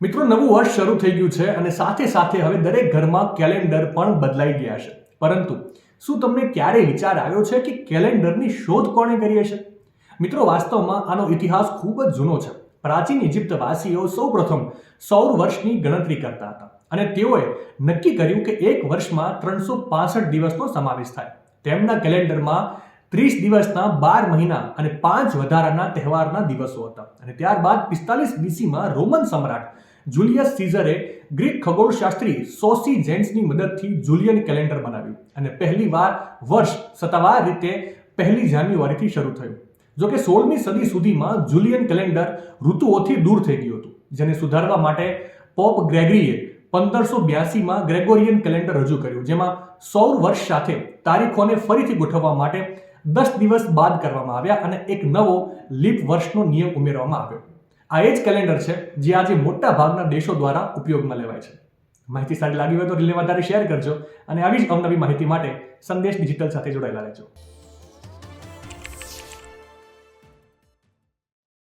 મિત્રો, નવું વર્ષ શરૂ થઈ ગયું છે અને સાથે સાથે હવે દરેક ઘરમાં કેલેન્ડર પણ બદલાઈ ગયા છે. પરંતુ શું તમને ક્યારેય વિચાર આવ્યો છે કે કેલેન્ડરની શોધ કોણે કરી હશે? મિત્રો, વાસ્તવમાં આનો ઇતિહાસ ખૂબ જ જૂનો છે. પ્રાચીન ઇજિપ્તવાસીઓ સૌપ્રથમ સૌર વર્ષની ગણતરી કરતા હતા અને તેઓએ નક્કી કર્યું કે એક વર્ષમાં 365 દિવસનો સમાવેશ થાય. તેમના કેલેન્ડરમાં 30 દિવસના 12 મહિના અને 5 વધારાના તહેવારના દિવસો હતા. અને ત્યારબાદ 45 BC રોમન સમ્રાટ જુલિયસ સીઝરે ગ્રીક ખગોળશાસ્ત્રી સોસીજેન્સની મદદથી જુલિયન કેલેન્ડર બનાવ્યું અને પહેલીવાર વર્ષ સત્તાવાર રીતે 1 જાન્યુઆરીથી શરૂ થયું. જોકે 16મી સદી સુધીમાં જુલિયન કેલેન્ડર ઋતુઓથી દૂર થઈ ગયું હતું, જેને સુધારવા માટે પોપ ગ્રેગરીએ 1582માં ગ્રેગોરિયન કેલેન્ડર રજૂ કર્યું, જેમાં સૌર વર્ષ સાથે તારીખોને ફરીથી ગોઠવવા માટે 10 દિવસ બાદ કરવામાં આવ્યા અને એક નવો લીપ વર્ષનો નિયમ ઉમેરવામાં આવ્યો. આ એ જ કેલેન્ડર છે જે આજે મોટા ભાગના દેશો દ્વારા ઉપયોગમાં લેવાય છે. માહિતી સારી લાગી હોય તો રીલને વધારે શેર કરજો અને આવી જ અવનવી માહિતી માટે સંદેશ ડિજિટલ સાથે જોડાયેલા રહેજો.